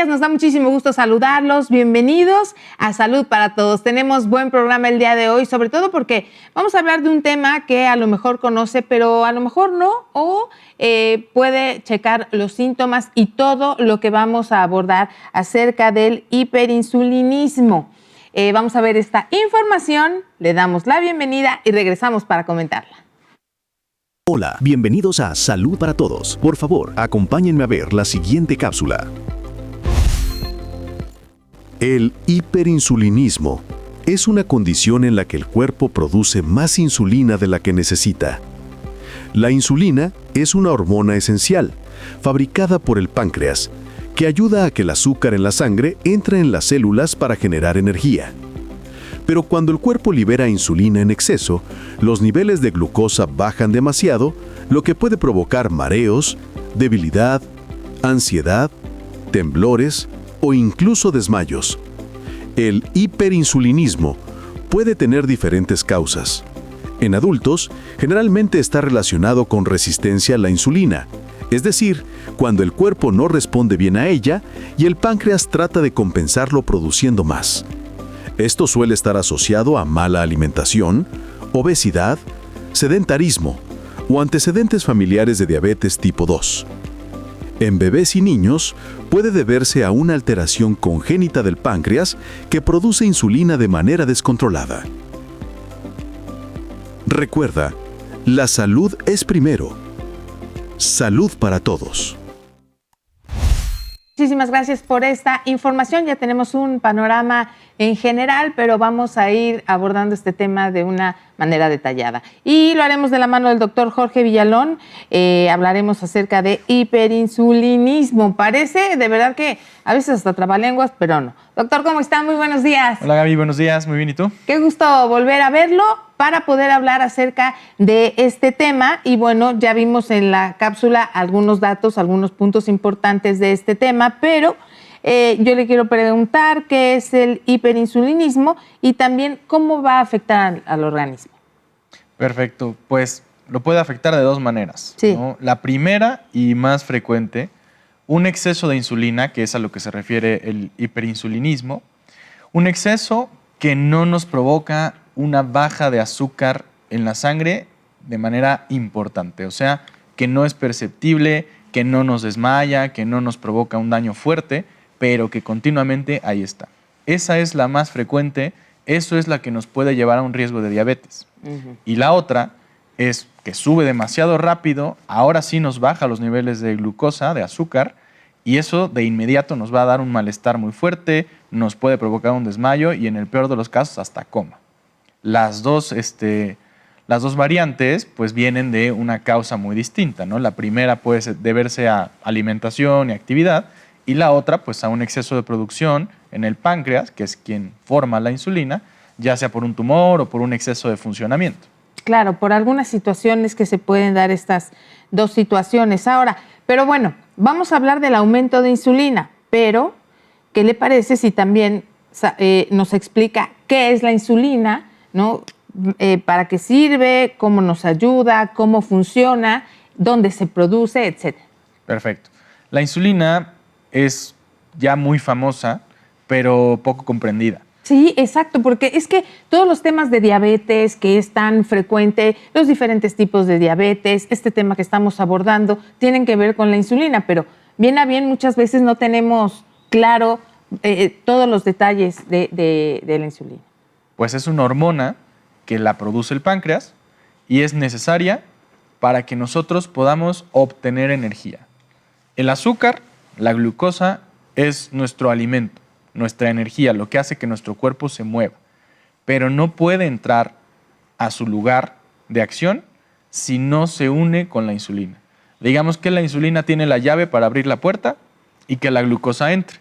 días, nos da muchísimo gusto saludarlos. Bienvenidos a Salud para Todos. Tenemos buen programa el día de hoy, sobre todo porque vamos a hablar de un tema que a lo mejor conoce, pero a lo mejor no, o puede checar los síntomas y todo lo que vamos a abordar acerca del hiperinsulinismo. Vamos a ver esta información, le damos la bienvenida y regresamos para comentarla. Hola, bienvenidos a Salud para Todos. Por favor, acompáñenme a ver la siguiente cápsula. El hiperinsulinismo es una condición en la que el cuerpo produce más insulina de la que necesita. La insulina es una hormona esencial, fabricada por el páncreas, que ayuda a que el azúcar en la sangre entre en las células para generar energía. Pero cuando el cuerpo libera insulina en exceso, los niveles de glucosa bajan demasiado, lo que puede provocar mareos, debilidad, ansiedad, temblores o incluso desmayos. El hiperinsulinismo puede tener diferentes causas. En adultos, generalmente está relacionado con resistencia a la insulina, es decir, cuando el cuerpo no responde bien a ella y el páncreas trata de compensarlo produciendo más. Esto suele estar asociado a mala alimentación, obesidad, sedentarismo o antecedentes familiares de diabetes tipo 2. En bebés y niños puede deberse a una alteración congénita del páncreas que produce insulina de manera descontrolada. Recuerda, la salud es primero. Salud para todos. Muchísimas gracias por esta información. Ya tenemos un panorama en general, pero vamos a ir abordando este tema de una manera detallada. Y lo haremos de la mano del doctor Jorge Villalón. Hablaremos acerca de hiperinsulinismo. Parece de verdad que a veces hasta trabalenguas, pero no. Doctor, ¿cómo está? Muy buenos días. Hola Gaby, buenos días. Muy bien, ¿y tú? Qué gusto volver a verlo para poder hablar acerca de este tema. Y bueno, ya vimos en la cápsula algunos datos, algunos puntos importantes de este tema, pero yo le quiero preguntar qué es el hiperinsulinismo y también cómo va a afectar al organismo. Perfecto, pues lo puede afectar de dos maneras, sí, ¿no? La primera y más frecuente, un exceso de insulina, que es a lo que se refiere el hiperinsulinismo, un exceso que no nos provoca una baja de azúcar en la sangre de manera importante, o sea, que no es perceptible, que no nos desmaya, que no nos provoca un daño fuerte, pero que continuamente ahí está. Esa es la más frecuente, eso es la que nos puede llevar a un riesgo de diabetes. Y la otra es que sube demasiado rápido, ahora sí nos baja los niveles de glucosa, de azúcar, y eso de inmediato nos va a dar un malestar muy fuerte, nos puede provocar un desmayo y en el peor de los casos hasta coma. Las dos variantes pues vienen de una causa muy distinta, ¿no? La primera puede deberse a alimentación y actividad, y la otra pues a un exceso de producción en el páncreas, que es quien forma la insulina, ya sea por un tumor o por un exceso de funcionamiento. Claro, por algunas situaciones que se pueden dar estas dos situaciones. Ahora, pero bueno, vamos a hablar del aumento de insulina, pero ¿qué le parece si también nos explica qué es la insulina, ¿no? ¿Para qué sirve? ¿Cómo nos ayuda? ¿Cómo funciona? ¿Dónde se produce? Etcétera. Perfecto. La insulina es ya muy famosa, pero poco comprendida. Sí, exacto, porque es que todos los temas de diabetes que es tan frecuente, los diferentes tipos de diabetes, este tema que estamos abordando, tienen que ver con la insulina, pero bien a bien muchas veces no tenemos claro todos los detalles de la insulina. Pues es una hormona que la produce el páncreas y es necesaria para que nosotros podamos obtener energía. El azúcar, la glucosa, es nuestro alimento, nuestra energía, lo que hace que nuestro cuerpo se mueva, pero no puede entrar a su lugar de acción si no se une con la insulina. Digamos que la insulina tiene la llave para abrir la puerta y que la glucosa entre.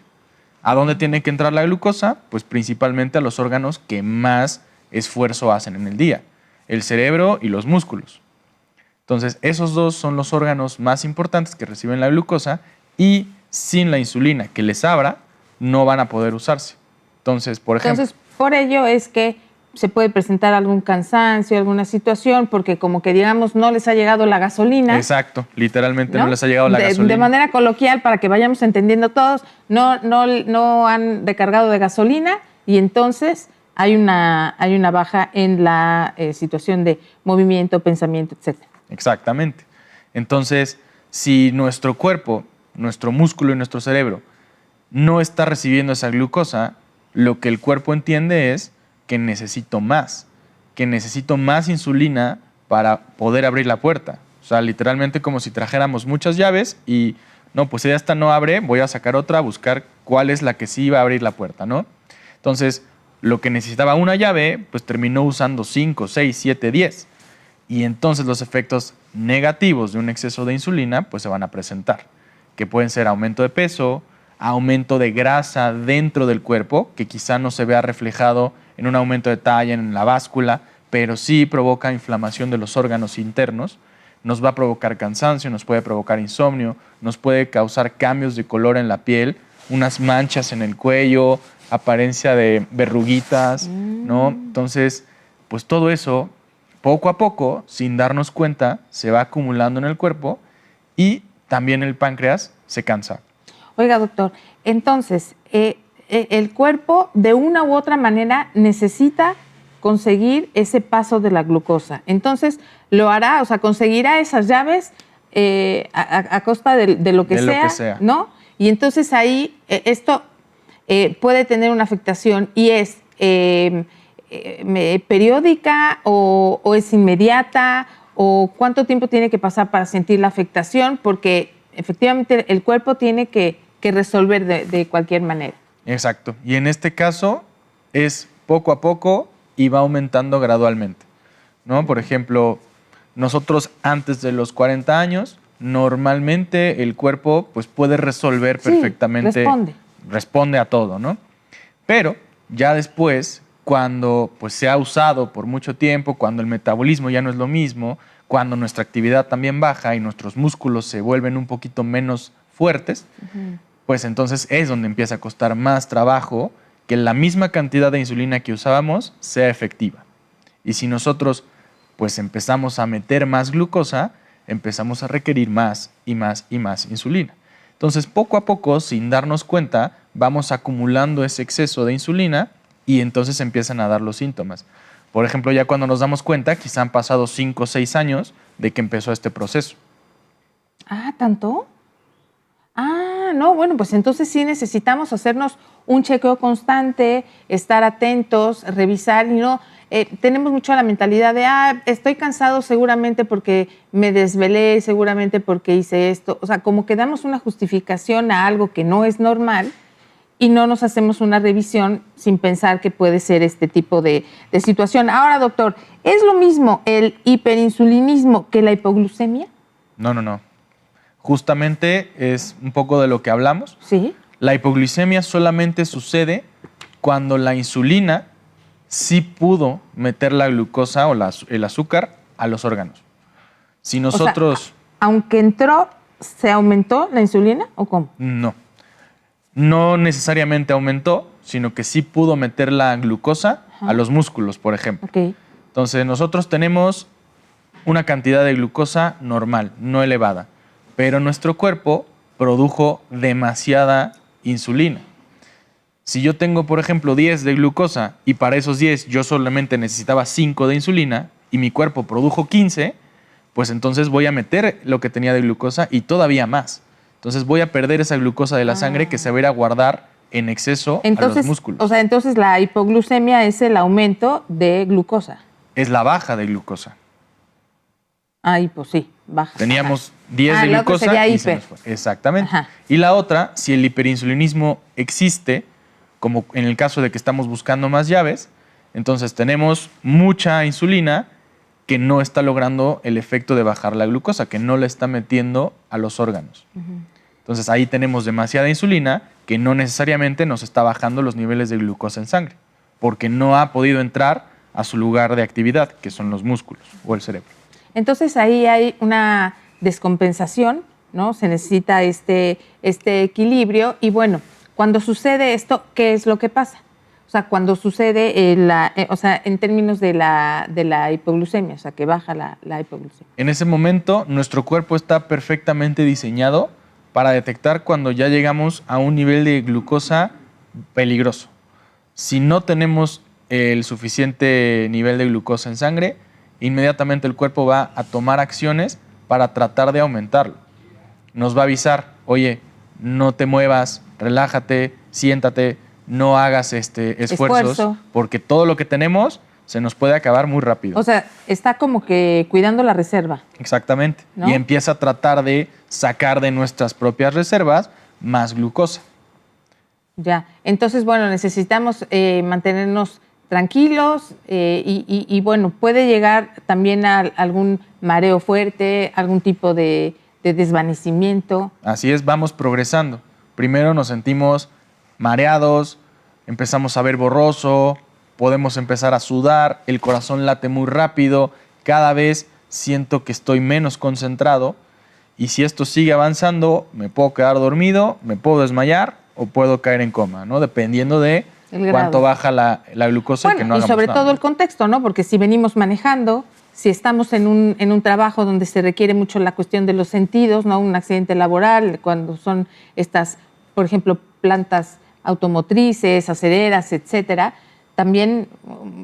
¿A dónde tiene que entrar la glucosa? Pues principalmente a los órganos que más esfuerzo hacen en el día, el cerebro y los músculos. Entonces, esos dos son los órganos más importantes que reciben la glucosa y sin la insulina que les abra, no van a poder usarse. Entonces, por ejemplo... Entonces, por ello es que se puede presentar algún cansancio, alguna situación, porque como que digamos no les ha llegado la gasolina. Exacto, literalmente no les ha llegado la gasolina. De manera coloquial, para que vayamos entendiendo todos, no han recargado de gasolina y entonces hay una baja en la situación de movimiento, pensamiento, etc. Exactamente. Entonces, si nuestro cuerpo, nuestro músculo y nuestro cerebro no está recibiendo esa glucosa, lo que el cuerpo entiende es que necesito más insulina para poder abrir la puerta. O sea, literalmente como si trajéramos muchas llaves y, no, pues si esta no abre, voy a sacar otra, a buscar cuál es la que sí va a abrir la puerta, ¿no? Entonces, lo que necesitaba una llave, pues terminó usando 5, 6, 7, 10. Y entonces los efectos negativos de un exceso de insulina, pues se van a presentar, que pueden ser aumento de peso, aumento de grasa dentro del cuerpo, que quizá no se vea reflejado en un aumento de talla en la báscula, pero sí provoca inflamación de los órganos internos, nos va a provocar cansancio, nos puede provocar insomnio, nos puede causar cambios de color en la piel, unas manchas en el cuello, apariencia de verruguitas, ¿no? Entonces, pues todo eso, poco a poco, sin darnos cuenta, se va acumulando en el cuerpo y también el páncreas se cansa. Oiga, doctor, entonces, el cuerpo de una u otra manera necesita conseguir ese paso de la glucosa. Entonces, lo hará, o sea, conseguirá esas llaves a costa de lo que sea, ¿no? Y entonces ahí esto puede tener una afectación y es periódica o es inmediata o cuánto tiempo tiene que pasar para sentir la afectación, porque efectivamente el cuerpo tiene que resolver de cualquier manera. Exacto. Y en este caso es poco a poco y va aumentando gradualmente, ¿no? Por ejemplo, nosotros antes de los 40 años, normalmente el cuerpo pues, puede resolver perfectamente. Responde a todo, ¿no? Pero ya después, cuando pues, se ha usado por mucho tiempo, cuando el metabolismo ya no es lo mismo, cuando nuestra actividad también baja y nuestros músculos se vuelven un poquito menos fuertes, pues entonces es donde empieza a costar más trabajo que la misma cantidad de insulina que usábamos sea efectiva. Y si nosotros pues empezamos a meter más glucosa, empezamos a requerir más y más y más insulina. Entonces, poco a poco, sin darnos cuenta, vamos acumulando ese exceso de insulina y entonces empiezan a dar los síntomas. Por ejemplo, ya cuando nos damos cuenta, quizá han pasado 5 o 6 años de que empezó este proceso. Ah, ¿tanto? Ah, no, bueno, pues entonces sí necesitamos hacernos un chequeo constante, estar atentos, revisar y no... tenemos mucho la mentalidad de, estoy cansado seguramente porque me desvelé, seguramente porque hice esto. O sea, como que damos una justificación a algo que no es normal y no nos hacemos una revisión sin pensar que puede ser este tipo de situación. Ahora, doctor, ¿es lo mismo el hiperinsulinismo que la hipoglucemia? No. Justamente es un poco de lo que hablamos. Sí. La hipoglucemia solamente sucede cuando la insulina sí pudo meter la glucosa o el azúcar a los órganos. Si nosotros... O sea, aunque entró, ¿se aumentó la insulina o cómo? No necesariamente aumentó, sino que sí pudo meter la glucosa a los músculos, por ejemplo. Okay. Entonces, nosotros tenemos una cantidad de glucosa normal, no elevada, pero nuestro cuerpo produjo demasiada insulina. Si yo tengo, por ejemplo, 10 de glucosa y para esos 10 yo solamente necesitaba 5 de insulina y mi cuerpo produjo 15, pues entonces voy a meter lo que tenía de glucosa y todavía más. Entonces voy a perder esa glucosa de la sangre que se va a ir a guardar en exceso a los músculos. O sea, entonces la hipoglucemia es el aumento de glucosa. Es la baja de glucosa. Pues sí, baja. Teníamos 10 de la otra glucosa sería y hiper. se nos fue. Exactamente. Ajá. Y la otra, si el hiperinsulinismo existe, como en el caso de que estamos buscando más llaves, entonces tenemos mucha insulina que no está logrando el efecto de bajar la glucosa, que no la está metiendo a los órganos. Entonces ahí tenemos demasiada insulina que no necesariamente nos está bajando los niveles de glucosa en sangre, porque no ha podido entrar a su lugar de actividad, que son los músculos o el cerebro. Entonces ahí hay una descompensación, ¿no? Se necesita este equilibrio y bueno, cuando sucede esto, ¿qué es lo que pasa? O sea, cuando sucede, o sea, en términos de la hipoglucemia, o sea, que baja la hipoglucemia. En ese momento, nuestro cuerpo está perfectamente diseñado para detectar cuando ya llegamos a un nivel de glucosa peligroso. Si no tenemos el suficiente nivel de glucosa en sangre, inmediatamente el cuerpo va a tomar acciones para tratar de aumentarlo. Nos va a avisar, oye, no te muevas, relájate, siéntate, no hagas esfuerzos, porque todo lo que tenemos se nos puede acabar muy rápido. O sea, está como que cuidando la reserva. Exactamente. ¿No? Y empieza a tratar de sacar de nuestras propias reservas más glucosa. Ya. Entonces, bueno, necesitamos mantenernos tranquilos y, bueno, puede llegar también a algún mareo fuerte, algún tipo de desvanecimiento. Así es, vamos progresando. Primero nos sentimos mareados, empezamos a ver borroso, podemos empezar a sudar, el corazón late muy rápido, cada vez siento que estoy menos concentrado y si esto sigue avanzando, me puedo quedar dormido, me puedo desmayar o puedo caer en coma, ¿no? Dependiendo de cuánto baja la glucosa. Bueno, y que no y hagamos sobre nada. todo el contexto, ¿no? Porque si venimos manejando, si estamos en un trabajo donde se requiere mucho la cuestión de los sentidos, ¿no? Un accidente laboral, cuando son estas, por ejemplo, plantas automotrices, acereras, etcétera, también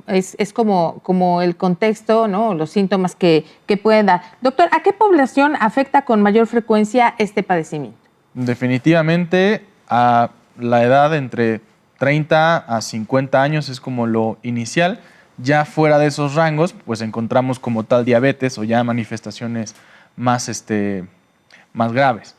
es como el contexto, ¿no? Los síntomas que pueden dar. Doctor, ¿a qué población afecta con mayor frecuencia este padecimiento? Definitivamente a la edad entre 30 a 50 años es como lo inicial. Ya fuera de esos rangos, pues encontramos como tal diabetes o ya manifestaciones más graves.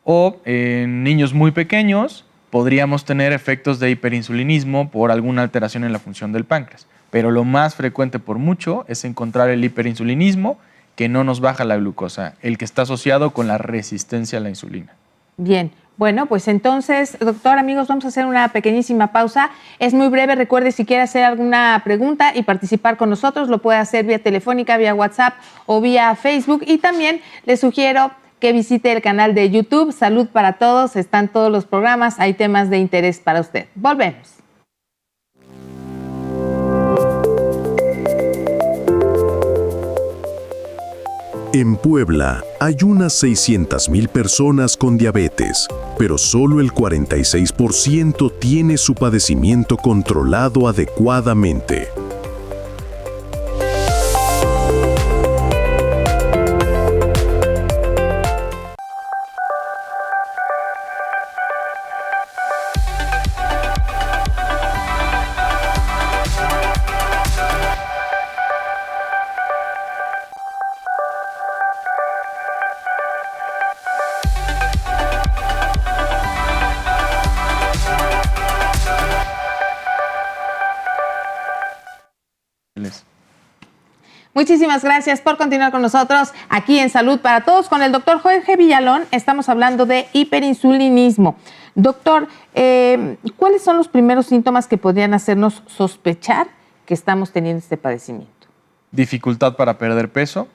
O en niños muy pequeños podríamos tener efectos de hiperinsulinismo por alguna alteración en la función del páncreas. Pero lo más frecuente por mucho es encontrar el hiperinsulinismo que no nos baja la glucosa, el que está asociado con la resistencia a la insulina. Bien, bueno, pues entonces, doctor, amigos, vamos a hacer una pequeñísima pausa. Es muy breve, recuerde, si quiere hacer alguna pregunta y participar con nosotros, lo puede hacer vía telefónica, vía WhatsApp o vía Facebook. Y también le sugiero que visite el canal de YouTube Salud para Todos. Están todos los programas, hay temas de interés para usted. Volvemos. En Puebla hay unas 600,000 personas con diabetes, pero solo el 46% tiene su padecimiento controlado adecuadamente. Muchísimas gracias por continuar con nosotros aquí en Salud para Todos. Con el doctor Jorge Villalón estamos hablando de hiperinsulinismo. Doctor, ¿cuáles son los primeros síntomas que podrían hacernos sospechar que estamos teniendo este padecimiento? Dificultad para perder peso.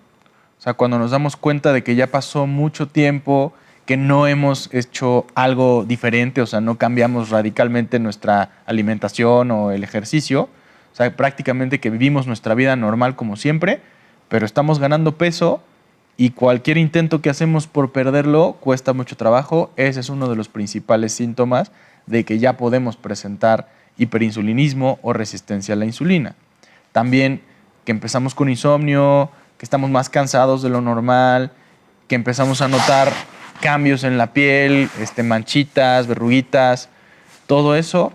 O sea, cuando nos damos cuenta de que ya pasó mucho tiempo, que no hemos hecho algo diferente, o sea, no cambiamos radicalmente nuestra alimentación o el ejercicio. O sea, prácticamente que vivimos nuestra vida normal como siempre, pero estamos ganando peso y cualquier intento que hacemos por perderlo cuesta mucho trabajo. Ese es uno de los principales síntomas de que ya podemos presentar hiperinsulinismo o resistencia a la insulina. También que empezamos con insomnio, que estamos más cansados de lo normal, que empezamos a notar cambios en la piel, manchitas, verruguitas, todo eso.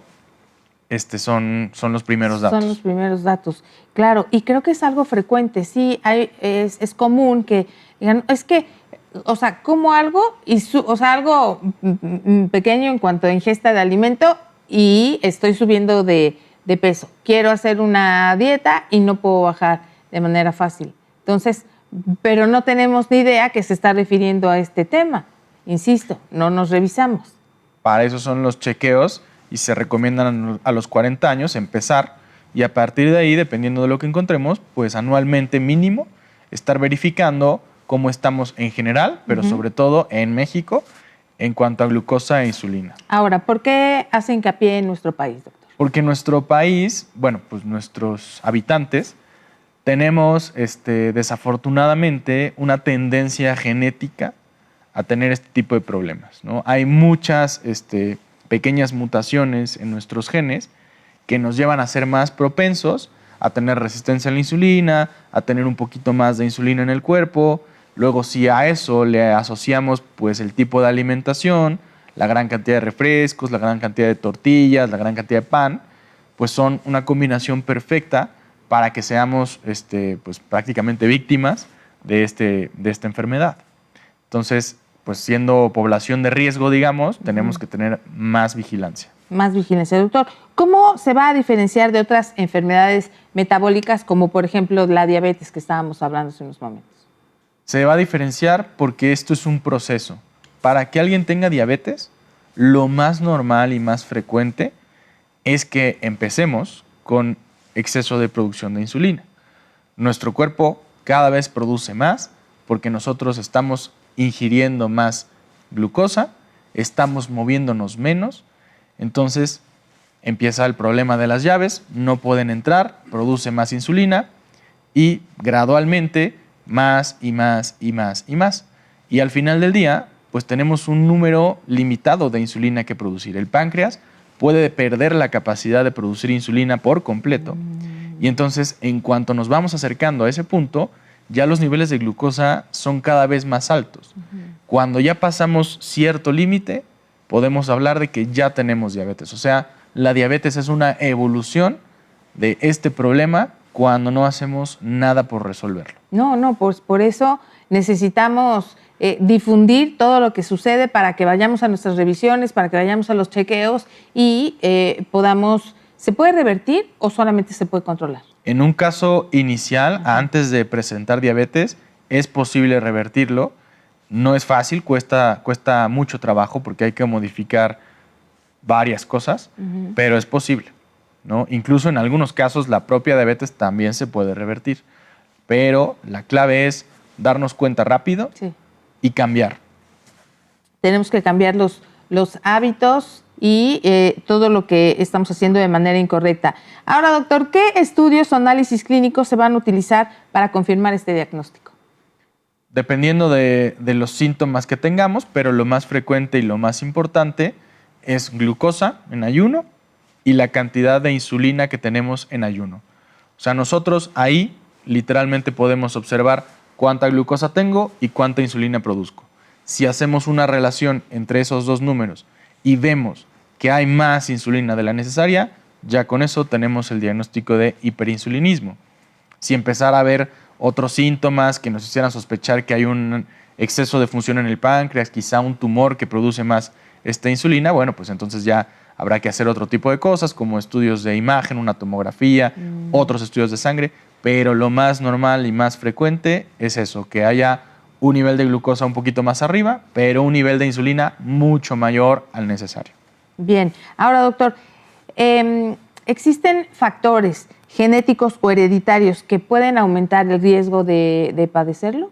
Son los primeros datos. Son los primeros datos, claro. Y creo que es algo frecuente, sí, es común que digan, es que, o sea, como algo, algo pequeño en cuanto a ingesta de alimento y estoy subiendo de peso. Quiero hacer una dieta y no puedo bajar de manera fácil. Entonces, pero no tenemos ni idea que se está refiriendo a este tema. Insisto, no nos revisamos. Para eso son los chequeos. Y se recomiendan a los 40 años empezar y a partir de ahí, dependiendo de lo que encontremos, pues anualmente mínimo estar verificando cómo estamos en general, pero sobre todo en México en cuanto a glucosa e insulina. Ahora, ¿por qué hace hincapié en nuestro país, doctor? Porque nuestro país, bueno, pues nuestros habitantes, tenemos desafortunadamente una tendencia genética a tener este tipo de problemas, ¿no? Hay muchas pequeñas mutaciones en nuestros genes que nos llevan a ser más propensos a tener resistencia a la insulina, a tener un poquito más de insulina en el cuerpo. Luego, si a eso le asociamos pues el tipo de alimentación, la gran cantidad de refrescos, la gran cantidad de tortillas, la gran cantidad de pan, pues son una combinación perfecta para que seamos pues prácticamente víctimas de esta enfermedad. Entonces, pues siendo población de riesgo, digamos, tenemos que tener más vigilancia. Más vigilancia, doctor. ¿Cómo se va a diferenciar de otras enfermedades metabólicas, como por ejemplo la diabetes que estábamos hablando hace unos momentos? Se va a diferenciar porque esto es un proceso. Para que alguien tenga diabetes, lo más normal y más frecuente es que empecemos con exceso de producción de insulina. Nuestro cuerpo cada vez produce más porque nosotros estamos ingiriendo más glucosa, estamos moviéndonos menos, entonces empieza el problema de las llaves, no pueden entrar, produce más insulina y gradualmente más y más y más y más. Y al final del día, pues tenemos un número limitado de insulina que producir. El páncreas puede perder la capacidad de producir insulina por completo. Y entonces, en cuanto nos vamos acercando a ese punto, ya los niveles de glucosa son cada vez más altos. Cuando ya pasamos cierto límite, podemos hablar de que ya tenemos diabetes. O sea, la diabetes es una evolución de este problema cuando no hacemos nada por resolverlo. No, pues por eso necesitamos difundir todo lo que sucede para que vayamos a nuestras revisiones, para que vayamos a los chequeos y podamos... ¿Se puede revertir o solamente se puede controlar? En un caso inicial, antes de presentar diabetes, es posible revertirlo. No es fácil, cuesta mucho trabajo porque hay que modificar varias cosas, pero es posible, ¿no? Incluso en algunos casos la propia diabetes también se puede revertir, pero la clave es darnos cuenta rápido y cambiar. Tenemos que cambiar los hábitos y todo lo que estamos haciendo de manera incorrecta. Ahora, doctor, ¿qué estudios o análisis clínicos se van a utilizar para confirmar este diagnóstico? Dependiendo de los síntomas que tengamos, pero lo más frecuente y lo más importante es glucosa en ayuno y la cantidad de insulina que tenemos en ayuno. O sea, nosotros ahí literalmente podemos observar cuánta glucosa tengo y cuánta insulina produzco. Si hacemos una relación entre esos dos números y vemos que hay más insulina de la necesaria, ya con eso tenemos el diagnóstico de hiperinsulinismo. Si empezara a haber otros síntomas que nos hicieran sospechar que hay un exceso de función en el páncreas, quizá un tumor que produce más esta insulina, bueno, pues entonces ya habrá que hacer otro tipo de cosas, como estudios de imagen, una tomografía, otros estudios de sangre, pero lo más normal y más frecuente es eso, que haya un nivel de glucosa un poquito más arriba, pero un nivel de insulina mucho mayor al necesario. Bien, ahora doctor, ¿existen factores genéticos o hereditarios que pueden aumentar el riesgo de padecerlo?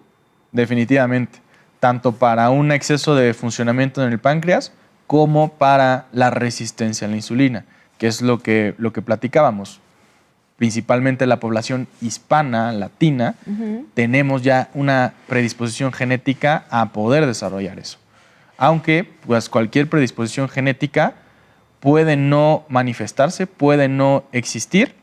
Definitivamente, tanto para un exceso de funcionamiento en el páncreas como para la resistencia a la insulina, que es lo que platicábamos. Principalmente la población hispana, latina, tenemos ya una predisposición genética a poder desarrollar eso. Aunque pues, cualquier predisposición genética puede no manifestarse, puede no existir,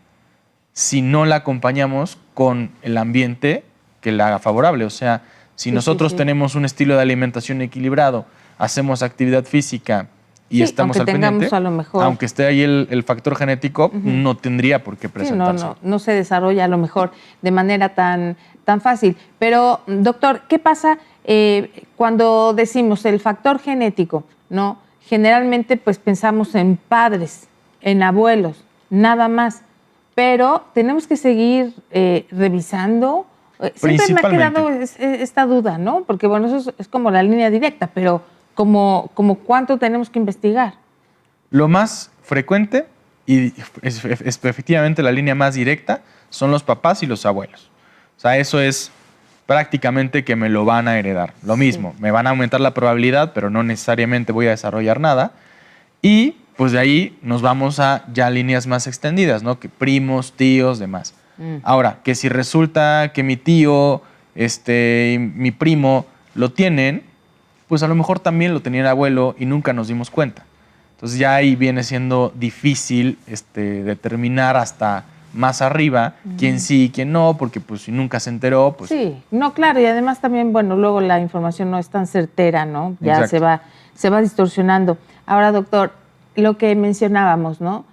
si no la acompañamos con el ambiente que la haga favorable. O sea, si nosotros tenemos un estilo de alimentación equilibrado, hacemos actividad física y estamos al pendiente, a lo mejor, aunque esté ahí el factor genético, no tendría por qué presentarse. No se desarrolla a lo mejor de manera tan fácil. Pero, doctor, ¿qué pasa cuando decimos el factor genético? ¿No? Generalmente pues pensamos en padres, en abuelos, nada más. Pero tenemos que seguir revisando. Siempre me ha quedado esta duda, ¿no? Porque, bueno, eso es como la línea directa, pero como ¿cuánto tenemos que investigar? Lo más frecuente y es efectivamente la línea más directa son los papás y los abuelos. O sea, eso es prácticamente que me lo van a heredar. Lo mismo, me van a aumentar la probabilidad, pero no necesariamente voy a desarrollar nada. Y pues de ahí nos vamos a ya líneas más extendidas, ¿no? Que primos, tíos, demás. Ahora, que si resulta que mi tío, y mi primo lo tienen, pues a lo mejor también lo tenía el abuelo y nunca nos dimos cuenta. Entonces ya ahí viene siendo difícil determinar hasta más arriba quién sí y quién no, porque pues si nunca se enteró, pues... Sí, no, claro, y además también, bueno, luego la información no es tan certera, ¿no? Ya se va distorsionando. Ahora, doctor, lo que mencionábamos, ¿no?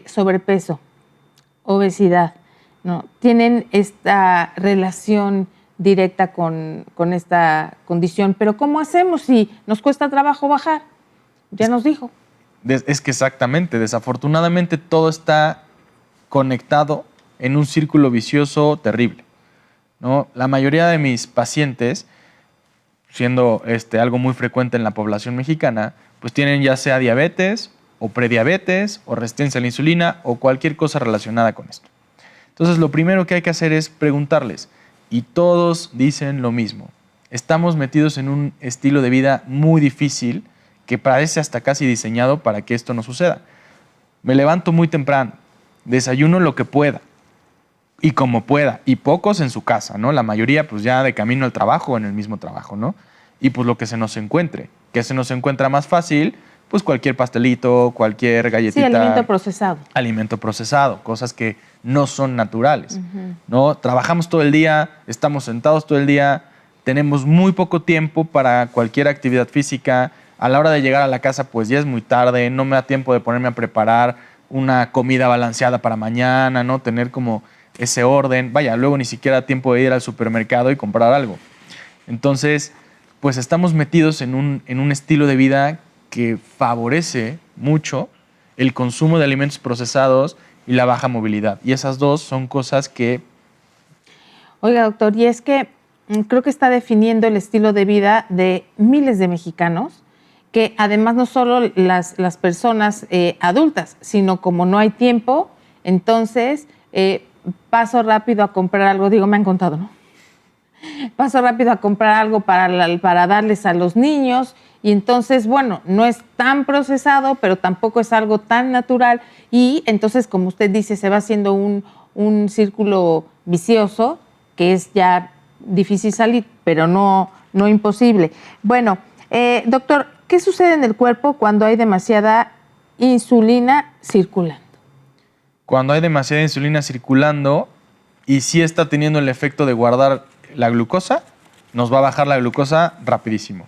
Sobrepeso, obesidad, ¿no? Tienen esta relación directa con esta condición, pero ¿cómo hacemos si nos cuesta trabajo bajar? Ya nos dijo. Es que exactamente, desafortunadamente todo está conectado en un círculo vicioso terrible, ¿no? La mayoría de mis pacientes, siendo algo muy frecuente en la población mexicana, pues tienen ya sea diabetes o prediabetes o resistencia a la insulina o cualquier cosa relacionada con esto. Entonces, lo primero que hay que hacer es preguntarles, y todos dicen lo mismo. Estamos metidos en un estilo de vida muy difícil que parece hasta casi diseñado para que esto no suceda. Me levanto muy temprano, desayuno lo que pueda y como pueda, y pocos en su casa, ¿no? La mayoría pues ya de camino al trabajo o en el mismo trabajo, ¿no? Y pues lo que se nos encuentre. ¿Qué se nos encuentra más fácil? Pues cualquier pastelito, cualquier galletita. Sí, alimento procesado. Alimento procesado, cosas que no son naturales, ¿no? Trabajamos todo el día, estamos sentados todo el día, tenemos muy poco tiempo para cualquier actividad física. A la hora de llegar a la casa, pues ya es muy tarde, no me da tiempo de ponerme a preparar una comida balanceada para mañana, ¿no? Tener como ese orden. Vaya, luego ni siquiera da tiempo de ir al supermercado y comprar algo. Entonces, pues estamos metidos en un estilo de vida que favorece mucho el consumo de alimentos procesados y la baja movilidad. Y esas dos son cosas que... Oiga, doctor, y es que creo que está definiendo el estilo de vida de miles de mexicanos, que además no solo las personas adultas, sino como no hay tiempo, entonces paso rápido a comprar algo, digo, me han contado, ¿no? Paso rápido a comprar algo para darles a los niños y entonces, bueno, no es tan procesado, pero tampoco es algo tan natural y entonces, como usted dice, se va haciendo un círculo vicioso que es ya difícil salir, pero no imposible. Bueno, doctor, ¿qué sucede en el cuerpo cuando hay demasiada insulina circulando? Cuando hay demasiada insulina circulando y sí está teniendo el efecto de guardar la glucosa, nos va a bajar la glucosa rapidísimo.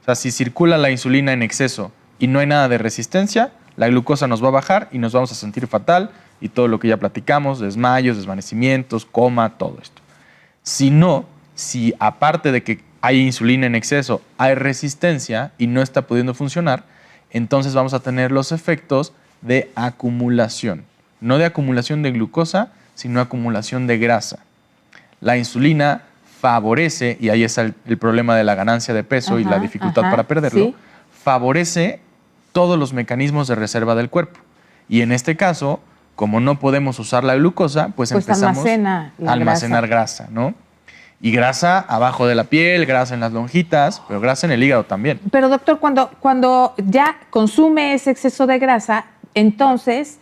O sea, si circula la insulina en exceso y no hay nada de resistencia, la glucosa nos va a bajar y nos vamos a sentir fatal y todo lo que ya platicamos, desmayos, desvanecimientos, coma, todo esto. Si no, si aparte de que hay insulina en exceso, hay resistencia y no está pudiendo funcionar, entonces vamos a tener los efectos de acumulación. No de acumulación de glucosa, sino acumulación de grasa. La insulina favorece, y ahí está el problema de la ganancia de peso y la dificultad para perderlo, ¿sí? Favorece todos los mecanismos de reserva del cuerpo. Y en este caso, como no podemos usar la glucosa, pues empezamos a almacenar grasa, ¿no? Y grasa abajo de la piel, grasa en las lonjitas, pero grasa en el hígado también. Pero doctor, cuando ya consume ese exceso de grasa, entonces,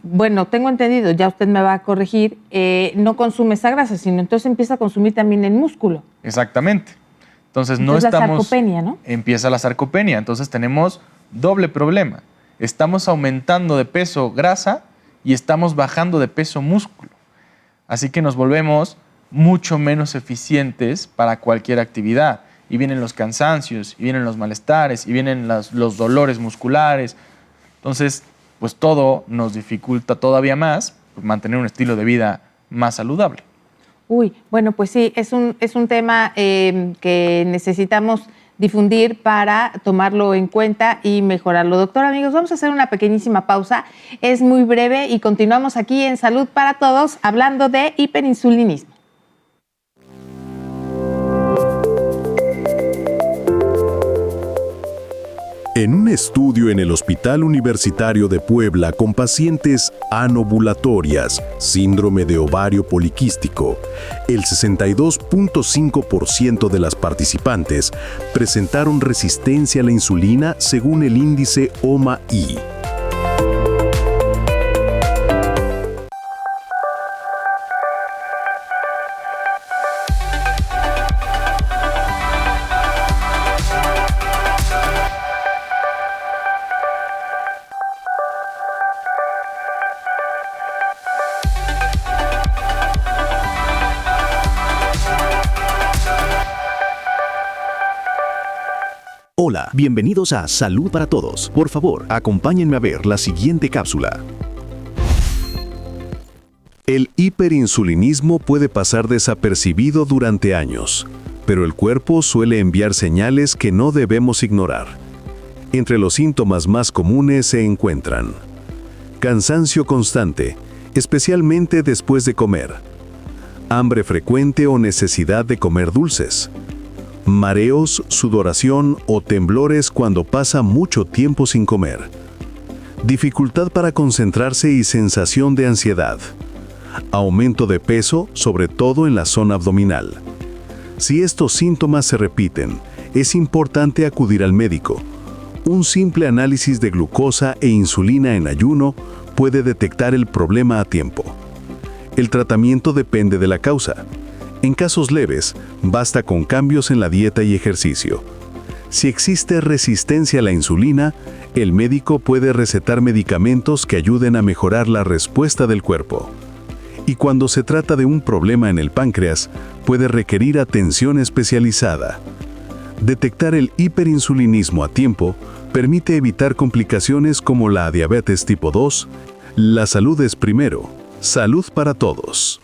bueno, tengo entendido, ya usted me va a corregir, no consume esa grasa, sino entonces empieza a consumir también el músculo. Exactamente. Entonces no estamos... la sarcopenia, ¿no? Empieza la sarcopenia, entonces tenemos doble problema. Estamos aumentando de peso grasa y estamos bajando de peso músculo. Así que nos volvemos mucho menos eficientes para cualquier actividad. Y vienen los cansancios, y vienen los malestares, y vienen los dolores musculares. Entonces, pues todo nos dificulta todavía más mantener un estilo de vida más saludable. Uy, bueno, pues sí, es un tema que necesitamos difundir para tomarlo en cuenta y mejorarlo. Doctor, amigos, vamos a hacer una pequeñísima pausa. Es muy breve y continuamos aquí en Salud para Todos hablando de hiperinsulinismo. En un estudio en el Hospital Universitario de Puebla con pacientes anovulatorias, síndrome de ovario poliquístico, el 62.5% de las participantes presentaron resistencia a la insulina según el índice OMA-I. Hola, bienvenidos a Salud para Todos. Por favor, acompáñenme a ver la siguiente cápsula. El hiperinsulinismo puede pasar desapercibido durante años, pero el cuerpo suele enviar señales que no debemos ignorar. Entre los síntomas más comunes se encuentran cansancio constante, especialmente después de comer, hambre frecuente o necesidad de comer dulces, mareos, sudoración o temblores cuando pasa mucho tiempo sin comer, dificultad para concentrarse y sensación de ansiedad, aumento de peso, sobre todo en la zona abdominal. Si estos síntomas se repiten, es importante acudir al médico. Un simple análisis de glucosa e insulina en ayuno puede detectar el problema a tiempo. El tratamiento depende de la causa. En casos leves, basta con cambios en la dieta y ejercicio. Si existe resistencia a la insulina, el médico puede recetar medicamentos que ayuden a mejorar la respuesta del cuerpo. Y cuando se trata de un problema en el páncreas, puede requerir atención especializada. Detectar el hiperinsulinismo a tiempo permite evitar complicaciones como la diabetes tipo 2. La salud es primero. Salud para todos.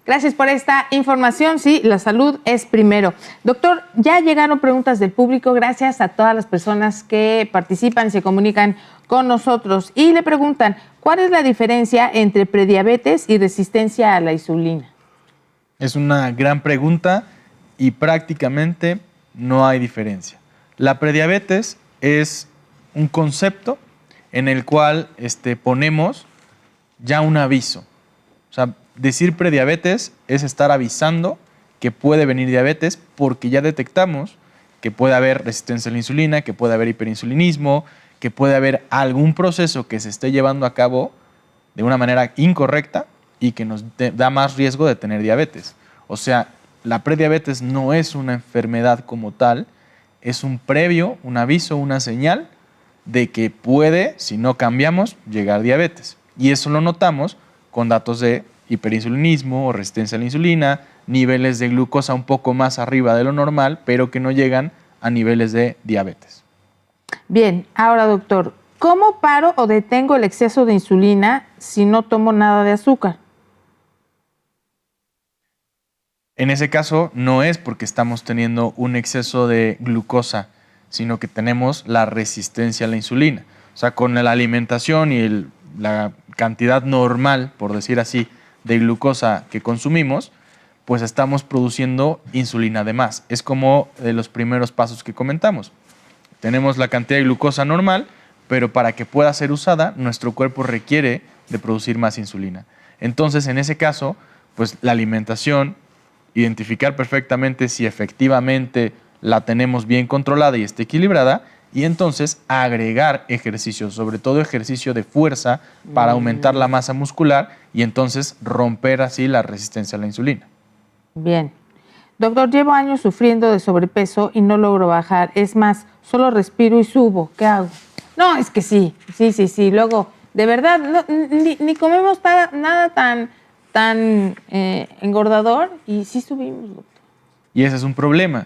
Gracias por esta información. Sí, la salud es primero. Doctor, ya llegaron preguntas del público. Gracias a todas las personas que participan, se comunican con nosotros y le preguntan, ¿cuál es la diferencia entre prediabetes y resistencia a la insulina? Es una gran pregunta y prácticamente no hay diferencia. La prediabetes es un concepto en el cual ponemos ya un aviso. O sea, decir prediabetes es estar avisando que puede venir diabetes porque ya detectamos que puede haber resistencia a la insulina, que puede haber hiperinsulinismo, que puede haber algún proceso que se esté llevando a cabo de una manera incorrecta y que nos da más riesgo de tener diabetes. O sea, la prediabetes no es una enfermedad como tal, es un previo, un aviso, una señal de que puede, si no cambiamos, llegar diabetes. Y eso lo notamos con datos de hiperinsulinismo o resistencia a la insulina, niveles de glucosa un poco más arriba de lo normal, pero que no llegan a niveles de diabetes. Bien, ahora doctor, ¿cómo paro o detengo el exceso de insulina si no tomo nada de azúcar? En ese caso no es porque estamos teniendo un exceso de glucosa, sino que tenemos la resistencia a la insulina. O sea, con la alimentación y la cantidad normal, por decir así, de glucosa que consumimos, pues estamos produciendo insulina de más. Es como de los primeros pasos que comentamos. Tenemos la cantidad de glucosa normal, pero para que pueda ser usada, nuestro cuerpo requiere de producir más insulina. Entonces, en ese caso, pues la alimentación, identificar perfectamente si efectivamente la tenemos bien controlada y está equilibrada, y entonces agregar ejercicio, sobre todo ejercicio de fuerza para aumentar la masa muscular y entonces romper así la resistencia a la insulina. Bien. Doctor, llevo años sufriendo de sobrepeso y no logro bajar. Es más, solo respiro y subo. ¿Qué hago? No, es que sí. Luego, de verdad, no, ni comemos nada tan engordador y sí subimos, doctor. Y ese es un problema,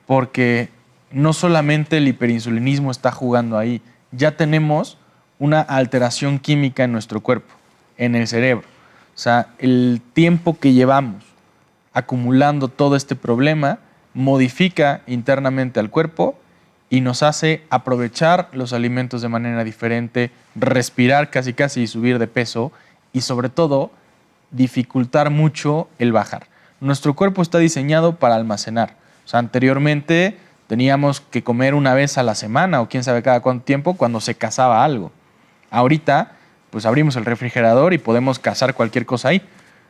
porque no solamente el hiperinsulinismo está jugando ahí, ya tenemos una alteración química en nuestro cuerpo, en el cerebro. O sea, el tiempo que llevamos acumulando todo este problema modifica internamente al cuerpo y nos hace aprovechar los alimentos de manera diferente, respirar casi y subir de peso y sobre todo dificultar mucho el bajar. Nuestro cuerpo está diseñado para almacenar. O sea, anteriormente teníamos que comer una vez a la semana o quién sabe cada cuánto tiempo cuando se cazaba algo. Ahorita, pues abrimos el refrigerador y podemos cazar cualquier cosa ahí.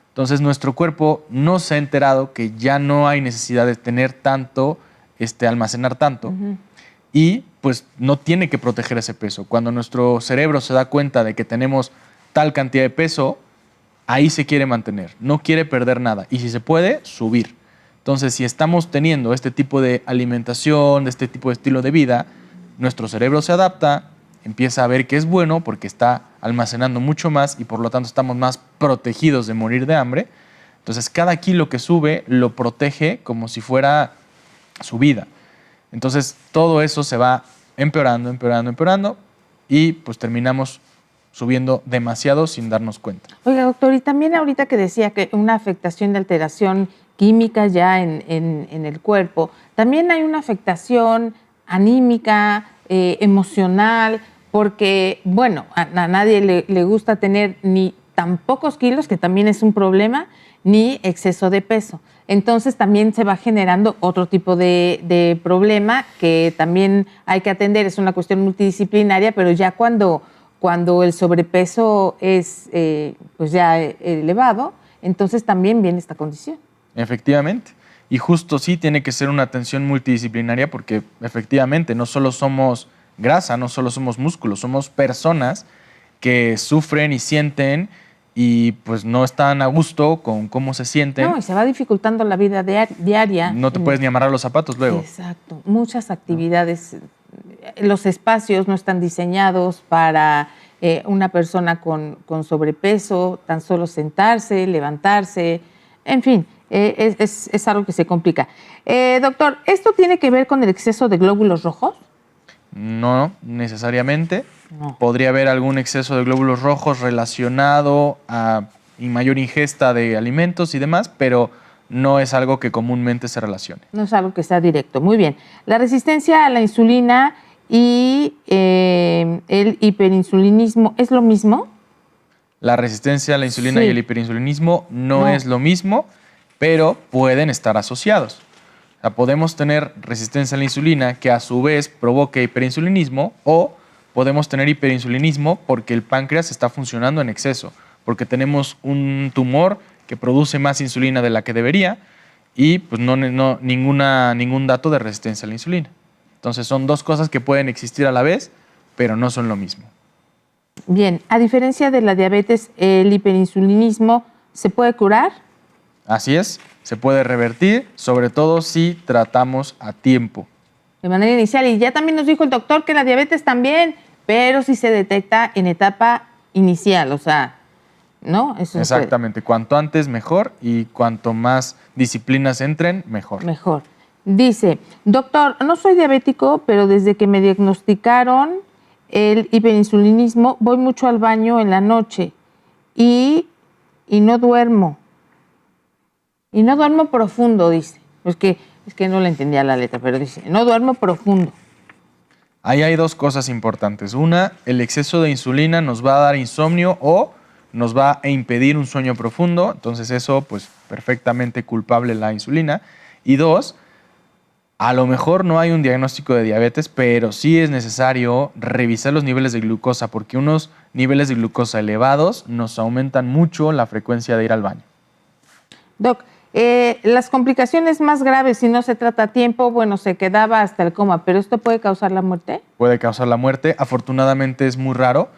Entonces nuestro cuerpo no se ha enterado que ya no hay necesidad de tener tanto, almacenar tanto, y pues no tiene que proteger ese peso. Cuando nuestro cerebro se da cuenta de que tenemos tal cantidad de peso, ahí se quiere mantener, no quiere perder nada y si se puede, subir. Entonces, si estamos teniendo este tipo de alimentación, este tipo de estilo de vida, nuestro cerebro se adapta, empieza a ver que es bueno porque está almacenando mucho más y por lo tanto estamos más protegidos de morir de hambre. Entonces, cada kilo que sube lo protege como si fuera su vida. Entonces, todo eso se va empeorando y pues terminamos subiendo demasiado sin darnos cuenta. Oiga, doctor, y también ahorita que decía que una afectación de alteración química ya en el cuerpo, también hay una afectación anímica, emocional, porque, bueno, a nadie le gusta tener ni tan pocos kilos, que también es un problema, ni exceso de peso. Entonces también se va generando otro tipo de problema que también hay que atender. Es una cuestión multidisciplinaria, pero ya cuando el sobrepeso es pues ya elevado, entonces también viene esta condición. Efectivamente. Y justo sí tiene que ser una atención multidisciplinaria porque efectivamente no solo somos grasa, no solo somos músculos, somos personas que sufren y sienten y pues no están a gusto con cómo se sienten. No, y se va dificultando la vida diaria. No te puedes ni amarrar los zapatos luego. Exacto. Muchas actividades. Los espacios no están diseñados para una persona con sobrepeso, tan solo sentarse, levantarse, en fin, es algo que se complica. Doctor, ¿esto tiene que ver con el exceso de glóbulos rojos? No necesariamente. No. Podría haber algún exceso de glóbulos rojos relacionado a mayor ingesta de alimentos y demás, pero no es algo que comúnmente se relacione. No es algo que sea directo. Muy bien. La resistencia a la insulina y el hiperinsulinismo, ¿es lo mismo? La resistencia a la insulina Sí. y el hiperinsulinismo no es lo mismo, pero pueden estar asociados. O sea, podemos tener resistencia a la insulina que a su vez provoque hiperinsulinismo o podemos tener hiperinsulinismo porque el páncreas está funcionando en exceso, porque tenemos un tumor que produce más insulina de la que debería y pues ningún dato de resistencia a la insulina. Entonces son dos cosas que pueden existir a la vez, pero no son lo mismo. Bien, a diferencia de la diabetes, el hiperinsulinismo ¿se puede curar? Así es, se puede revertir, sobre todo si tratamos a tiempo. De manera inicial. Y ya también nos dijo el doctor que la diabetes también, pero si se detecta en etapa inicial, o sea, ¿no? Eso Exactamente, cuanto antes mejor y cuanto más disciplinas entren, mejor. Mejor. Dice, doctor, no soy diabético, pero desde que me diagnosticaron el hiperinsulinismo, voy mucho al baño en la noche y no duermo. Y no duermo profundo, dice. Es que no le entendía la letra, pero dice, no duermo profundo. Ahí hay dos cosas importantes. Una, el exceso de insulina nos va a dar insomnio o nos va a impedir un sueño profundo. Entonces eso, pues, perfectamente culpable la insulina. Y dos, a lo mejor no hay un diagnóstico de diabetes, pero sí es necesario revisar los niveles de glucosa porque unos niveles de glucosa elevados nos aumentan mucho la frecuencia de ir al baño. Doc, las complicaciones más graves, si no se trata a tiempo, bueno, se quedaba hasta el coma, pero ¿esto puede causar la muerte? Puede causar la muerte. Afortunadamente es muy raro.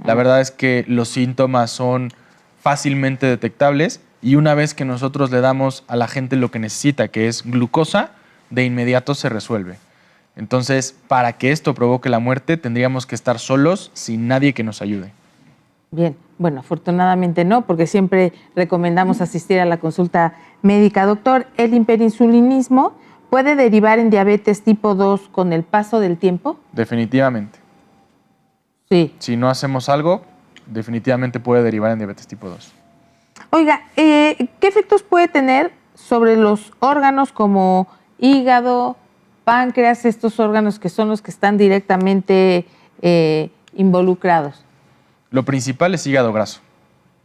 La verdad es que los síntomas son fácilmente detectables y una vez que nosotros le damos a la gente lo que necesita, que es glucosa, de inmediato se resuelve. Entonces, para que esto provoque la muerte, tendríamos que estar solos sin nadie que nos ayude. Bien, bueno, afortunadamente no, porque siempre recomendamos asistir a la consulta médica. Doctor, ¿el hiperinsulinismo puede derivar en diabetes tipo 2 con el paso del tiempo? Definitivamente. Sí. Si no hacemos algo, definitivamente puede derivar en diabetes tipo 2. Oiga, ¿qué efectos puede tener sobre los órganos como hígado, páncreas, estos órganos que son los que están directamente involucrados? Lo principal es hígado graso.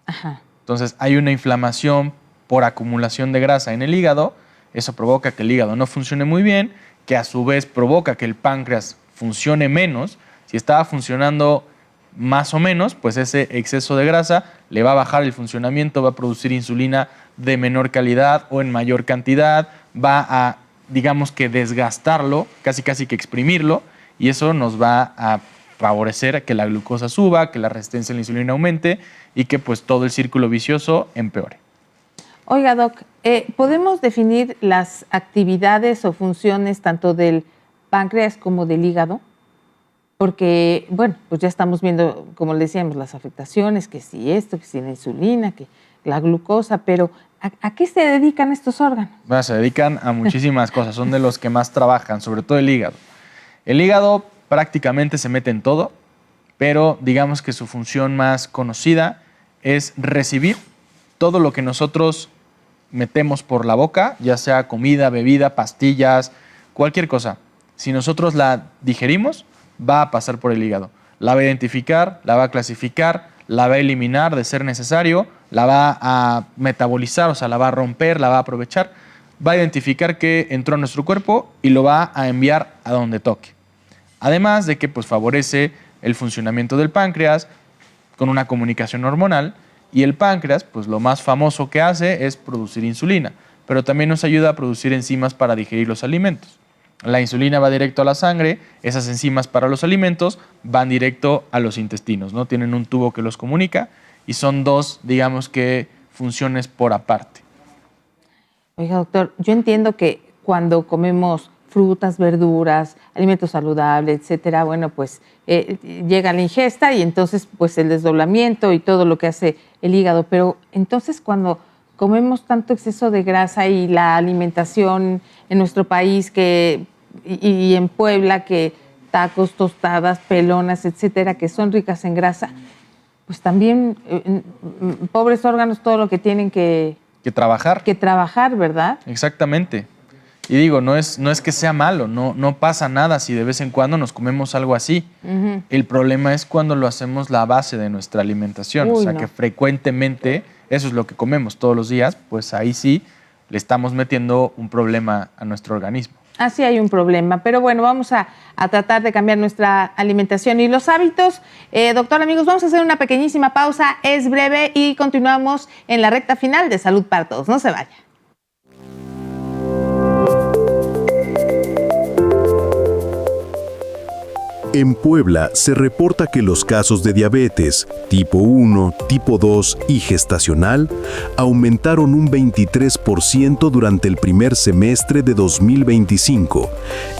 Ajá. Entonces, hay una inflamación por acumulación de grasa en el hígado. Eso provoca que el hígado no funcione muy bien, que a su vez provoca que el páncreas funcione menos. Si estaba funcionando más o menos, pues ese exceso de grasa le va a bajar el funcionamiento, va a producir insulina de menor calidad o en mayor cantidad, va a, digamos que desgastarlo, casi que exprimirlo, y eso nos va a favorecer que la glucosa suba, que la resistencia a la insulina aumente y que pues todo el círculo vicioso empeore. Oiga, Doc, ¿podemos definir las actividades o funciones tanto del páncreas como del hígado? Porque, bueno, pues ya estamos viendo, como le decíamos, las afectaciones, que si esto, que si la insulina, que la glucosa, pero ¿a qué se dedican estos órganos? Bueno, se dedican a muchísimas cosas, son de los que más trabajan, sobre todo el hígado. El hígado prácticamente se mete en todo, pero digamos que su función más conocida es recibir todo lo que nosotros metemos por la boca, ya sea comida, bebida, pastillas, cualquier cosa. Si nosotros la digerimos, va a pasar por el hígado. La va a identificar, la va a clasificar, la va a eliminar de ser necesario, la va a metabolizar, o sea, la va a romper, la va a aprovechar, va a identificar que entró a nuestro cuerpo y lo va a enviar a donde toque. Además de que pues, favorece el funcionamiento del páncreas con una comunicación hormonal, y el páncreas, pues lo más famoso que hace es producir insulina, pero también nos ayuda a producir enzimas para digerir los alimentos. La insulina va directo a la sangre, esas enzimas para los alimentos van directo a los intestinos, ¿no? Tienen un tubo que los comunica y son dos, digamos que, funciones por aparte. Oiga, doctor, yo entiendo que cuando comemos frutas, verduras, alimentos saludables, etcétera, bueno, pues llega la ingesta y entonces pues el desdoblamiento y todo lo que hace el hígado. Pero entonces cuando comemos tanto exceso de grasa y la alimentación en nuestro país y en Puebla, que tacos, tostadas, pelonas, etcétera, que son ricas en grasa, pues también pobres órganos, todo lo que tienen que trabajar. Que trabajar, ¿verdad? Exactamente. Y digo, no es que sea malo, no pasa nada si de vez en cuando nos comemos algo así. Uh-huh. El problema es cuando lo hacemos la base de nuestra alimentación. O sea, que frecuentemente eso es lo que comemos todos los días, pues ahí sí le estamos metiendo un problema a nuestro organismo. Así hay un problema, pero bueno, vamos a tratar de cambiar nuestra alimentación y los hábitos. Doctor, amigos, vamos a hacer una pequeñísima pausa, es breve y continuamos en la recta final de Salud para Todos. No se vaya. En Puebla se reporta que los casos de diabetes tipo 1, tipo 2 y gestacional aumentaron un 23% durante el primer semestre de 2025,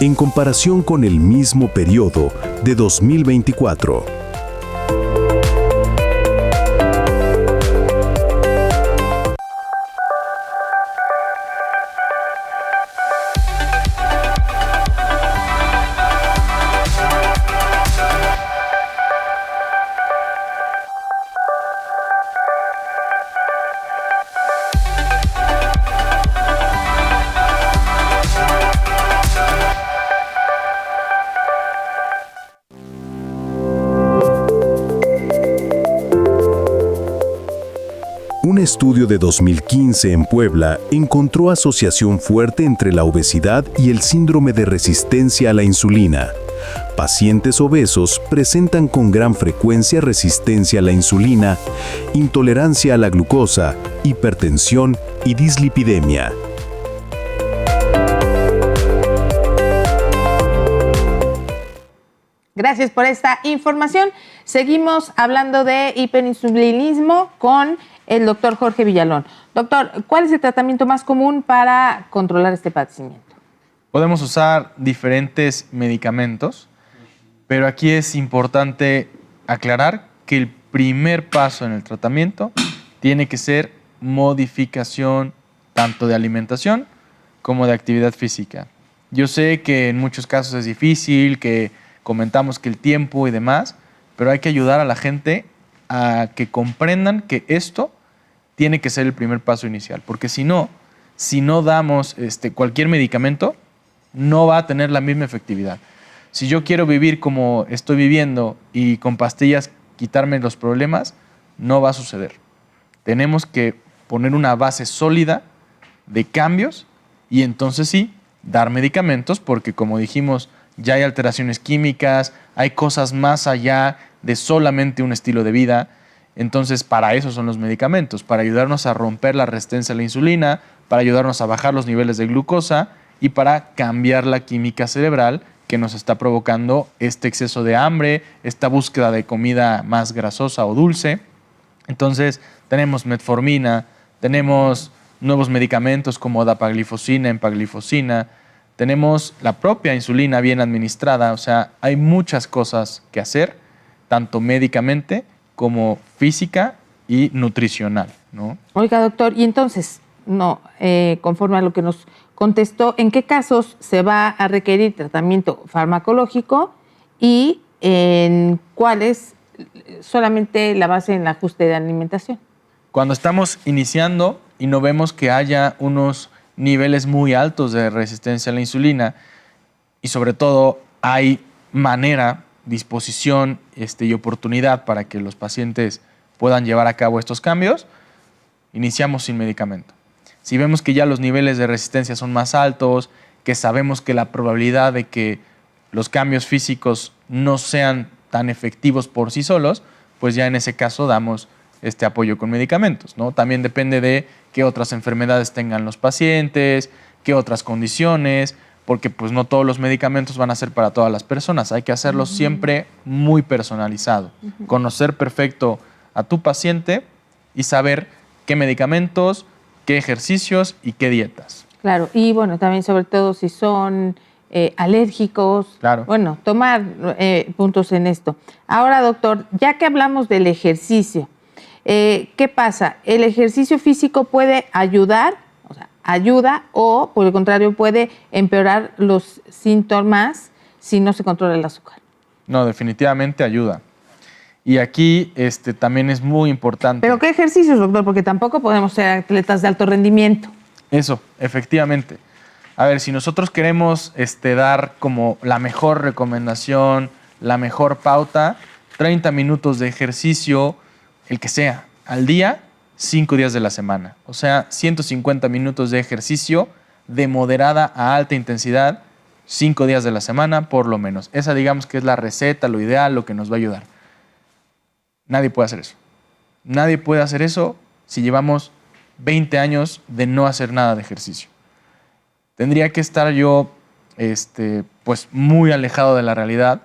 en comparación con el mismo periodo de 2024. Un estudio de 2015 en Puebla encontró asociación fuerte entre la obesidad y el síndrome de resistencia a la insulina. Pacientes obesos presentan con gran frecuencia resistencia a la insulina, intolerancia a la glucosa, hipertensión y dislipidemia. Gracias por esta información. Seguimos hablando de hiperinsulinismo con el doctor Jorge Villalón. Doctor, ¿cuál es el tratamiento más común para controlar este padecimiento? Podemos usar diferentes medicamentos, pero aquí es importante aclarar que el primer paso en el tratamiento tiene que ser modificación tanto de alimentación como de actividad física. Yo sé que en muchos casos es difícil, que comentamos que el tiempo y demás, pero hay que ayudar a la gente a que comprendan que esto tiene que ser el primer paso inicial, porque si no damos cualquier medicamento, no va a tener la misma efectividad. Si yo quiero vivir como estoy viviendo y con pastillas quitarme los problemas, no va a suceder. Tenemos que poner una base sólida de cambios y entonces sí dar medicamentos porque, como dijimos, ya hay alteraciones químicas, hay cosas más allá de solamente un estilo de vida. Entonces, para eso son los medicamentos, para ayudarnos a romper la resistencia a la insulina, para ayudarnos a bajar los niveles de glucosa y para cambiar la química cerebral que nos está provocando este exceso de hambre, esta búsqueda de comida más grasosa o dulce. Entonces, tenemos metformina, tenemos nuevos medicamentos como dapaglifosina, empaglifosina, tenemos la propia insulina bien administrada, o sea, hay muchas cosas que hacer, tanto médicamente como física y nutricional, ¿no? Oiga, doctor, y entonces, conforme a lo que nos contestó, ¿en qué casos se va a requerir tratamiento farmacológico y en cuáles solamente la base en el ajuste de alimentación? Cuando estamos iniciando y no vemos que haya unos niveles muy altos de resistencia a la insulina y sobre todo hay manera, disposición y oportunidad para que los pacientes puedan llevar a cabo estos cambios, iniciamos sin medicamento. Si vemos que ya los niveles de resistencia son más altos, que sabemos que la probabilidad de que los cambios físicos no sean tan efectivos por sí solos, pues ya en ese caso damos este apoyo con medicamentos, ¿no? También depende de qué otras enfermedades tengan los pacientes, qué otras condiciones, porque pues no todos los medicamentos van a ser para todas las personas. Hay que hacerlo siempre muy personalizado. Conocer perfecto a tu paciente y saber qué medicamentos, qué ejercicios y qué dietas. Claro, y bueno, también sobre todo si son alérgicos. Claro. Bueno, tomar puntos en esto. Ahora, doctor, ya que hablamos del ejercicio, ¿qué pasa? ¿El ejercicio físico puede ayudar? O sea, ayuda o, por el contrario, puede empeorar los síntomas si no se controla el azúcar. No, definitivamente ayuda. Y aquí también es muy importante. ¿Pero qué ejercicios, doctor? Porque tampoco podemos ser atletas de alto rendimiento. Eso, efectivamente. A ver, si nosotros queremos dar como la mejor recomendación, la mejor pauta, 30 minutos de ejercicio, el que sea, al día, 5 días de la semana. O sea, 150 minutos de ejercicio de moderada a alta intensidad, 5 días de la semana, por lo menos. Esa, digamos, que es la receta, lo ideal, lo que nos va a ayudar. Nadie puede hacer eso. Nadie puede hacer eso si llevamos 20 años de no hacer nada de ejercicio. Tendría que estar yo pues muy alejado de la realidad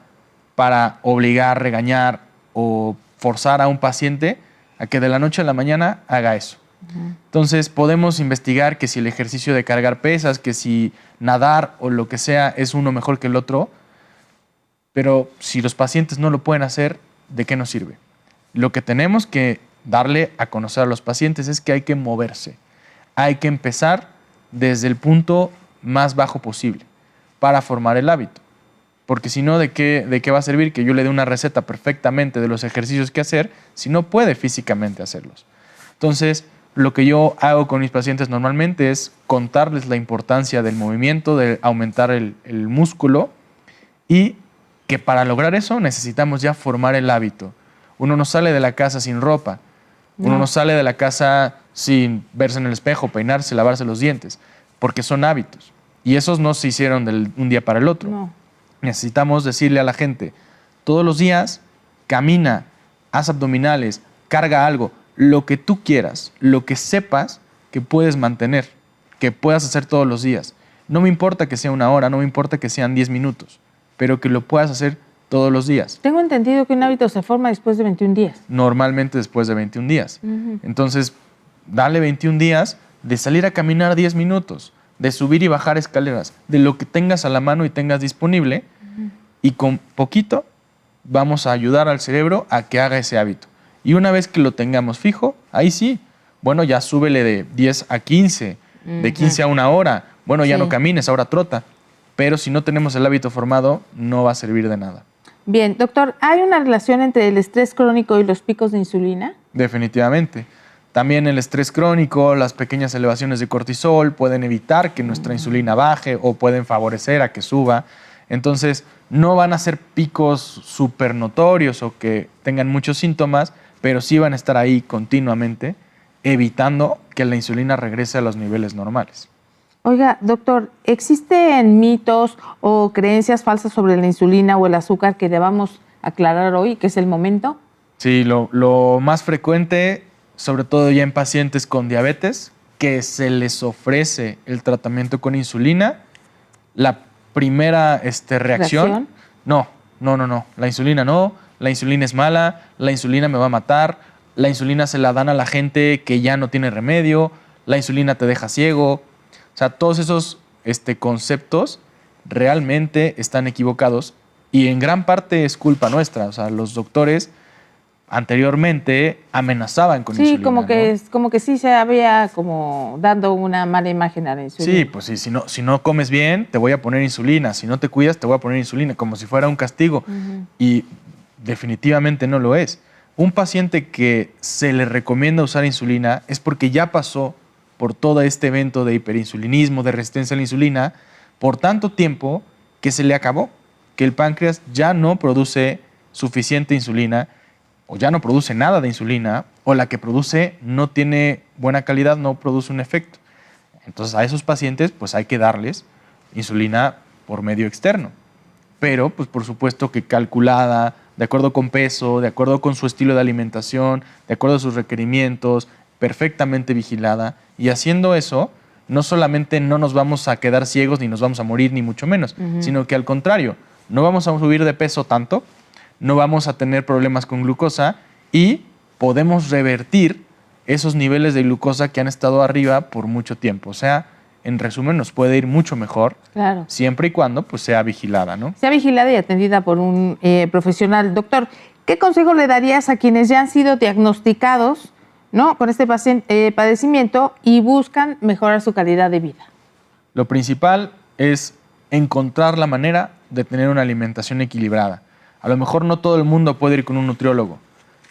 para obligar, regañar o forzar a un paciente a que de la noche a la mañana haga eso. Entonces podemos investigar que si el ejercicio de cargar pesas, que si nadar o lo que sea es uno mejor que el otro, pero si los pacientes no lo pueden hacer, ¿de qué nos sirve? Lo que tenemos que darle a conocer a los pacientes es que hay que moverse. Hay que empezar desde el punto más bajo posible para formar el hábito. Porque si no, ¿de qué va a servir que yo le dé una receta perfectamente de los ejercicios que hacer si no puede físicamente hacerlos? Entonces, lo que yo hago con mis pacientes normalmente es contarles la importancia del movimiento, de aumentar el músculo y que para lograr eso necesitamos ya formar el hábito. Uno no sale de la casa sin ropa, uno no sale de la casa sin verse en el espejo, peinarse, lavarse los dientes, porque son hábitos. Y esos no se hicieron de un día para el otro. No. Necesitamos decirle a la gente, todos los días camina, haz abdominales, carga algo, lo que tú quieras, lo que sepas que puedes mantener, que puedas hacer todos los días. No me importa que sea 1 hora, no me importa que sean 10 minutos, pero que lo puedas hacer todos los días. Tengo entendido que un hábito se forma después de 21 días. Normalmente después de 21 días. Entonces, dale 21 días de salir a caminar 10 minutos, de subir y bajar escaleras, de lo que tengas a la mano y tengas disponible, y con poquito vamos a ayudar al cerebro a que haga ese hábito. Y una vez que lo tengamos fijo, ahí sí, bueno, ya súbele de 10 a 15, de 15 a 1 hora, bueno, ya no camines, ahora trota. Pero si no tenemos el hábito formado, no va a servir de nada. Bien, doctor, ¿hay una relación entre el estrés crónico y los picos de insulina? Definitivamente. También el estrés crónico, las pequeñas elevaciones de cortisol pueden evitar que nuestra insulina baje o pueden favorecer a que suba. Entonces, no van a ser picos súper notorios o que tengan muchos síntomas, pero sí van a estar ahí continuamente, evitando que la insulina regrese a los niveles normales. Oiga, doctor, ¿existen mitos o creencias falsas sobre la insulina o el azúcar que debamos aclarar hoy, que es el momento? Sí, lo más frecuente, sobre todo ya en pacientes con diabetes, que se les ofrece el tratamiento con insulina, la primera reacción, no, la insulina no, la insulina es mala, la insulina me va a matar, la insulina se la dan a la gente que ya no tiene remedio, la insulina te deja ciego. O sea, todos esos conceptos realmente están equivocados y en gran parte es culpa nuestra. O sea, los doctores anteriormente amenazaban con insulina. Sí, como que sí se había como dando una mala imagen a la insulina. Sí, pues sí, si no comes bien, te voy a poner insulina. Si no te cuidas, te voy a poner insulina, como si fuera un castigo. Y definitivamente no lo es. Un paciente que se le recomienda usar insulina es porque ya pasó por todo este evento de hiperinsulinismo, de resistencia a la insulina, por tanto tiempo que se le acabó, que el páncreas ya no produce suficiente insulina o ya no produce nada de insulina, o la que produce no tiene buena calidad, no produce un efecto. Entonces a esos pacientes pues hay que darles insulina por medio externo, pero pues por supuesto que calculada, de acuerdo con peso, de acuerdo con su estilo de alimentación, de acuerdo a sus requerimientos, perfectamente vigilada, y haciendo eso no solamente no nos vamos a quedar ciegos ni nos vamos a morir ni mucho menos, sino que al contrario, no vamos a subir de peso tanto, no vamos a tener problemas con glucosa y podemos revertir esos niveles de glucosa que han estado arriba por mucho tiempo. O sea, en resumen, nos puede ir mucho mejor, claro, siempre y cuando pues, sea vigilada, ¿no? Sea vigilada y atendida por un profesional. Doctor, ¿qué consejo le darías a quienes ya han sido diagnosticados, ¿no?, con este padecimiento y buscan mejorar su calidad de vida? Lo principal es encontrar la manera de tener una alimentación equilibrada. A lo mejor no todo el mundo puede ir con un nutriólogo,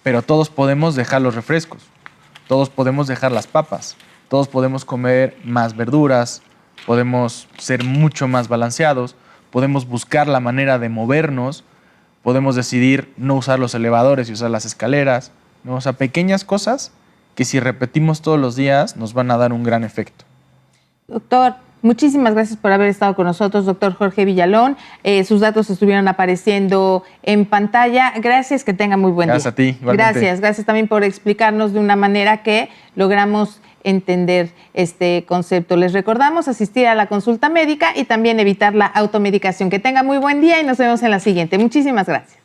pero todos podemos dejar los refrescos, todos podemos dejar las papas, todos podemos comer más verduras, podemos ser mucho más balanceados, podemos buscar la manera de movernos, podemos decidir no usar los elevadores y usar las escaleras, ¿no? O sea, pequeñas cosas que si repetimos todos los días nos van a dar un gran efecto. Doctor, muchísimas gracias por haber estado con nosotros, doctor Jorge Villalón. Sus datos estuvieron apareciendo en pantalla. Gracias, que tenga muy buen día. Gracias a ti, igualmente. Gracias también por explicarnos de una manera que logramos entender este concepto. Les recordamos asistir a la consulta médica y también evitar la automedicación. Que tenga muy buen día y nos vemos en la siguiente. Muchísimas gracias.